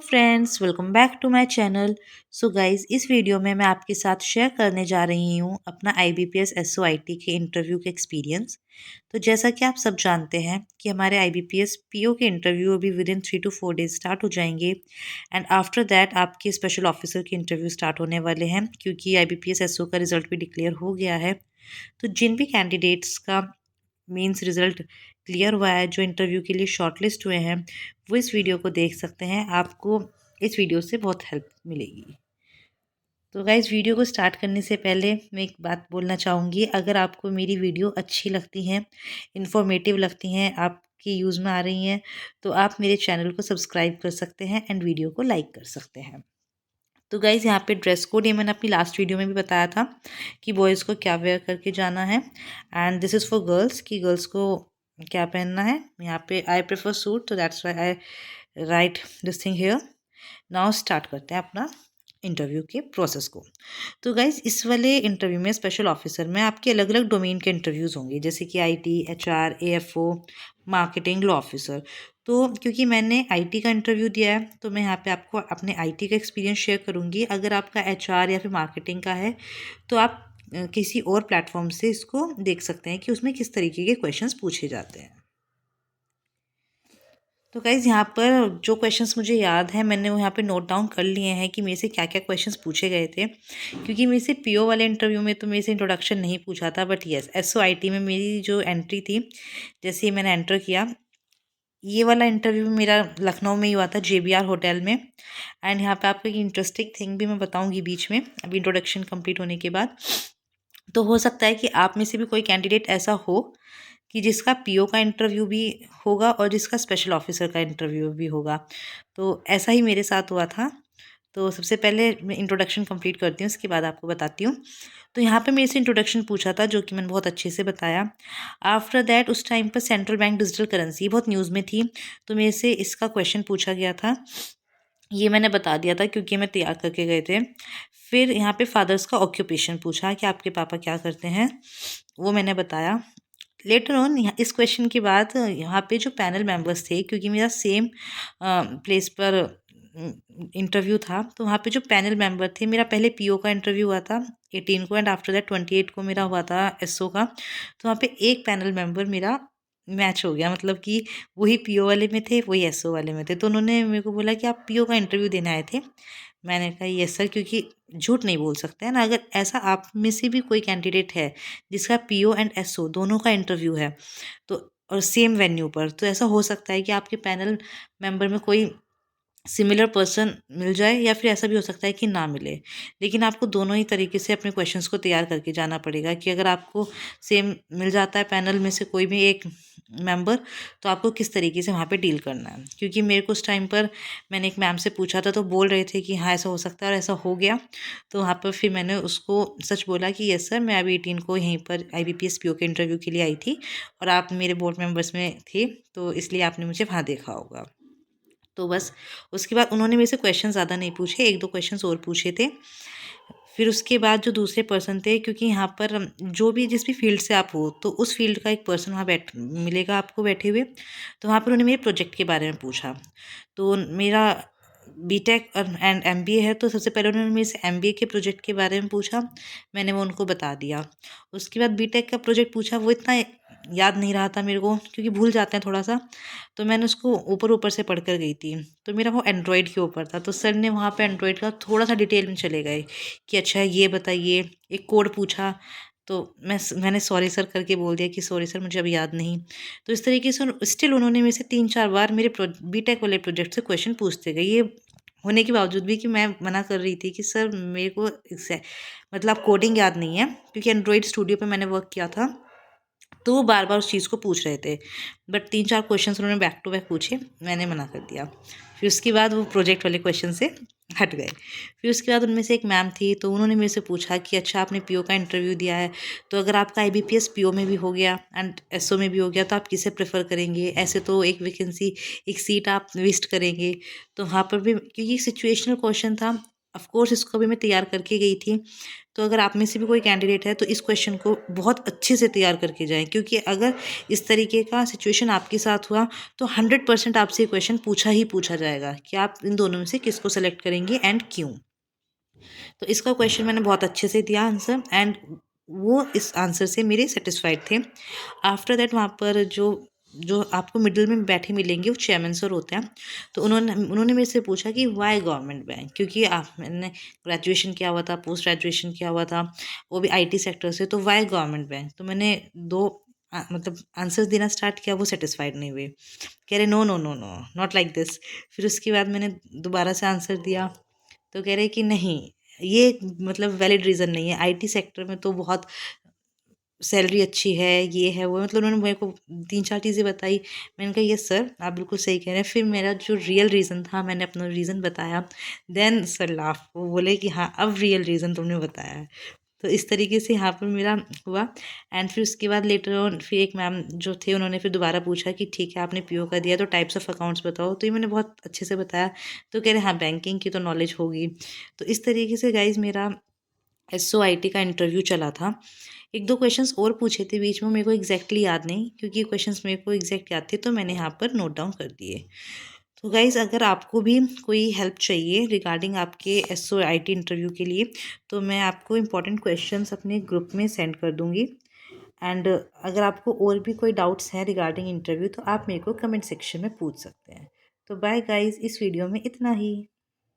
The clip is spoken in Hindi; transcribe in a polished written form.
Friends, welcome back to my channel. So guys, इस वीडियो में मैं आपके साथ शेयर करने जा रही हूँ अपना आईबीपीएस एसओआईटी के इंटरव्यू का एक्सपीरियंस। तो जैसा कि आप सब जानते हैं कि हमारे आईबीपीएस पीओ के इंटरव्यू अभी with in 3 to 4 days start हो जाएंगे। एंड आफ्टर दैट आपके स्पेशल ऑफिसर के इंटरव्यू स्टार्ट होने वाले हैं, क्योंकि आईबीपीएस एसओ का रिजल्ट भी डिक्लेयर हो गया है। तो जिन भी कैंडिडेट्स का मीन्स रिज़ल्ट क्लियर हुआ है, जो इंटरव्यू के लिए शॉर्टलिस्ट हुए हैं, वो इस वीडियो को देख सकते हैं। आपको इस वीडियो से बहुत हेल्प मिलेगी। तो गाइज़, वीडियो को स्टार्ट करने से पहले मैं एक बात बोलना चाहूँगी। अगर आपको मेरी वीडियो अच्छी लगती हैं, इन्फॉर्मेटिव लगती हैं, आपके यूज़ में आ रही हैं, तो आप मेरे चैनल को सब्सक्राइब कर सकते हैं एंड वीडियो को लाइक कर सकते हैं। तो गाइज़, यहाँ पे ड्रेस कोड ये मैंने अपनी लास्ट वीडियो में भी बताया था कि बॉयज़ को क्या वेयर करके जाना है, and this is for girls कि गर्ल्स को क्या पहनना है। यहाँ पे आई प्रेफर सूट, तो that's why I right this thing here. Now start करते हैं अपना इंटरव्यू के प्रोसेस को। तो गाइज़, इस वाले इंटरव्यू में स्पेशल ऑफिसर में आपके अलग अलग डोमेन के इंटरव्यूज़ होंगे, जैसे कि IT, HR, AFO, marketing, law officer. तो क्योंकि मैंने आईटी का इंटरव्यू दिया है, तो मैं यहाँ पे आपको अपने आईटी का एक्सपीरियंस शेयर करूँगी। अगर आपका एचआर या फिर मार्केटिंग का है, तो आप किसी और प्लेटफॉर्म से इसको देख सकते हैं कि उसमें किस तरीके के क्वेश्चंस पूछे जाते हैं। तो गाइज़, यहाँ पर जो क्वेश्चंस मुझे याद है, मैंने वो यहाँ पे नोट डाउन कर लिए हैं कि मेरे से क्या क्या क्वेश्चंस पूछे गए थे। क्योंकि मेरे से पीओ वाले इंटरव्यू में तो मेरे से इंट्रोडक्शन नहीं पूछा था, बट येस, एसओआईटी में मेरी जो एंट्री थी, जैसे ही मैंने एंटर किया, ये वाला इंटरव्यू मेरा लखनऊ में ही हुआ था, जेबीआर होटल में। एंड यहाँ पे आपको एक इंटरेस्टिंग थिंग भी मैं बताऊँगी बीच में, अभी इंट्रोडक्शन कंप्लीट होने के बाद। तो हो सकता है कि आप में से भी कोई कैंडिडेट ऐसा हो कि जिसका पीओ का इंटरव्यू भी होगा और जिसका स्पेशल ऑफिसर का इंटरव्यू भी होगा। तो ऐसा ही मेरे साथ हुआ था। तो सबसे पहले मैं इंट्रोडक्शन कंप्लीट करती हूँ, उसके बाद आपको बताती हूँ। तो यहाँ पे मेरे से इंट्रोडक्शन पूछा था, जो कि मैंने बहुत अच्छे से बताया। आफ्टर दैट उस टाइम पर सेंट्रल बैंक डिजिटल करेंसी बहुत न्यूज़ में थी, तो मेरे से इसका क्वेश्चन पूछा गया था। ये मैंने बता दिया था क्योंकि मैं तैयार करके गए थे। फिर यहाँ पे फादर्स का ऑक्यूपेशन पूछा कि आपके पापा क्या करते हैं, वो मैंने बताया। लेटर ऑन यहाँ इस क्वेश्चन के बाद यहाँ पे जो पैनल मेंबर्स थे, क्योंकि मेरा सेम प्लेस पर इंटरव्यू था, तो वहाँ पे जो पैनल मेंबर थे, मेरा पहले पीओ का इंटरव्यू हुआ था 18 को, एंड आफ्टर दैट 28 को मेरा हुआ था एसओ का। तो वहाँ पे एक पैनल मेंबर मेरा मैच हो गया, मतलब कि वही पीओ वाले में थे, वही एसओ वाले में थे। तो उन्होंने मेरे को बोला कि आप पीओ का इंटरव्यू देने आए थे। मैंने कहा यस सर, क्योंकि झूठ नहीं बोल सकते हैं ना। अगर ऐसा आप में से भी कोई कैंडिडेट है जिसका पीओ एंड एसओ दोनों का इंटरव्यू है, तो और सेम वेन्यू पर, तो ऐसा हो सकता है कि आपके पैनल मेंबर में कोई सिमिलर पर्सन मिल जाए, या फिर ऐसा भी हो सकता है कि ना मिले। लेकिन आपको दोनों ही तरीके से अपने क्वेश्चंस को तैयार करके जाना पड़ेगा कि अगर आपको सेम मिल जाता है पैनल में से कोई भी एक मेंबर, तो आपको किस तरीके से वहाँ पे डील करना है। क्योंकि मेरे को उस टाइम पर मैंने एक मैम से पूछा था, तो बोल रहे थे कि हाँ ऐसा हो सकता है, और ऐसा हो गया। तो वहाँ पर फिर मैंने उसको सच बोला कि यस सर, मैं अभी 18 को यहीं पर IBPS PO के इंटरव्यू के लिए आई थी, और आप मेरे बोर्ड मेंबर्स में थे, तो इसलिए आपने मुझे वहाँ देखा होगा। तो बस उसके बाद उन्होंने मेरे से क्वेश्चन ज़्यादा नहीं पूछे, 1-2 क्वेश्चंस और पूछे थे। फिर उसके बाद जो दूसरे पर्सन थे, क्योंकि यहाँ पर जो भी जिस भी फील्ड से आप हो, तो उस फील्ड का एक पर्सन वहाँ बैठ मिलेगा आपको बैठे हुए। तो वहाँ पर उन्होंने मेरे प्रोजेक्ट के बारे में पूछा। तो मेरा बीटेक और एंड एमबीए है, तो सबसे पहले उन्होंने मेरे से एमबीए के प्रोजेक्ट के बारे में पूछा। मैंने वो उनको बता दिया। उसके बाद बीटेक का प्रोजेक्ट पूछा, वो इतना याद नहीं रहा था मेरे को, क्योंकि भूल जाते हैं थोड़ा सा। तो मैंने उसको ऊपर ऊपर से पढ़ कर गई थी। तो मेरा वो एंड्रॉयड के ऊपर था, तो सर ने वहाँ पे एंड्रॉयड का थोड़ा सा डिटेल में चले गए कि अच्छा ये बताइए, एक कोड पूछा। तो मैंने सॉरी सर करके बोल दिया कि सॉरी सर, मुझे अभी याद नहीं। तो इस तरीके से स्टिल उन्होंने मेरे से 3-4 बार मेरे बीटेक वाले प्रोजेक्ट से क्वेश्चन पूछते गए। ये होने के बावजूद भी कि मैं मना कर रही थी कि सर मेरे को मतलब कोडिंग याद नहीं है, क्योंकि एंड्रॉयड स्टूडियो पे मैंने वर्क किया था। तो वो बार बार उस चीज़ को पूछ रहे थे, बट 3-4 क्वेश्चंस उन्होंने बैक टू बैक पूछे, मैंने मना कर दिया। फिर उसके बाद वो प्रोजेक्ट वाले क्वेश्चन से हट गए। फिर उसके बाद उनमें से एक मैम थी, तो उन्होंने मेरे से पूछा कि अच्छा आपने पीओ का इंटरव्यू दिया है, तो अगर आपका आईबीपीएस पीओ में भी हो गया एंड एसओ में भी हो गया, तो आप किसे प्रेफर करेंगे? ऐसे तो एक वैकेंसी, एक सीट आप वेस्ट करेंगे। तो वहाँ पर भी, क्योंकि सिचुएशनल क्वेश्चन था, ऑफ कोर्स इसको भी मैं तैयार करके गई थी। तो अगर आप में से भी कोई कैंडिडेट है तो इस क्वेश्चन को बहुत अच्छे से तैयार करके जाएँ, क्योंकि अगर इस तरीके का सिचुएशन आपके साथ हुआ तो 100% आपसे ये क्वेश्चन पूछा ही पूछा जाएगा कि आप इन दोनों में से किसको सेलेक्ट करेंगे एंड क्यों। तो इसका क्वेश्चन मैंने बहुत अच्छे से दिया आंसर, एंड वो इस आंसर से मेरे सेटिस्फाइड थे। आफ्टर दैट वहाँ पर जो जो आपको मिडिल में बैठे मिलेंगे वो चेयरमैन सर होते हैं। तो उन्होंने उन्होंने मेरे से पूछा कि वाई गवर्नमेंट बैंक, क्योंकि आप मैंने ग्रेजुएशन किया हुआ था, पोस्ट ग्रेजुएशन किया हुआ था, वो भी आईटी सेक्टर से, तो वाई गवर्नमेंट बैंक। तो मैंने दो मतलब आंसर्स देना स्टार्ट किया, वो सेटिस्फाइड नहीं हुए, कह रहे no no no no not like this. फिर उसके बाद मैंने दोबारा से आंसर दिया, तो कह रहे कि नहीं, ये मतलब वैलिड रीज़न नहीं है, आईटी सेक्टर में तो बहुत सैलरी अच्छी है, ये है, वो है, मतलब उन्होंने मेरे को 3-4 चीज़ें बताई। मैंने कहा यस सर, आप बिल्कुल सही कह रहे हैं। फिर मेरा जो रियल रीज़न था, मैंने अपना रीज़न बताया, देन सर लाफ, वो बोले कि हाँ, अब रियल रीज़न तुमने बताया है। तो इस तरीके से यहाँ पर मेरा हुआ। एंड फिर उसके बाद लेटर ऑन फिर एक मैम जो थे, उन्होंने फिर दोबारा पूछा कि ठीक है, आपने पीओ का दिया तो टाइप्स ऑफ अकाउंट्स बताओ, तो ये मैंने बहुत अच्छे से बताया। तो कह रहे हाँ, बैंकिंग की तो नॉलेज होगी। तो इस तरीके से गाइज़ मेरा एसओआईटी का इंटरव्यू चला था। 1-2 क्वेश्चंस और पूछे थे बीच में, मेरे को एग्जैक्टली याद नहीं, क्योंकि क्वेश्चंस मेरे को एग्जैक्ट याद थे तो मैंने यहाँ पर नोट डाउन कर दिए। तो गाइज़ अगर आपको भी कोई हेल्प चाहिए रिगार्डिंग आपके एसओआईटी इंटरव्यू के लिए, तो मैं आपको इम्पोर्टेंट क्वेश्चंस अपने ग्रुप में सेंड कर दूँगी। एंड अगर आपको और भी कोई डाउट्स हैं रिगार्डिंग इंटरव्यू, तो आप मेरे को कमेंट सेक्शन में पूछ सकते हैं। तो बाय गाइज़, इस वीडियो में इतना ही।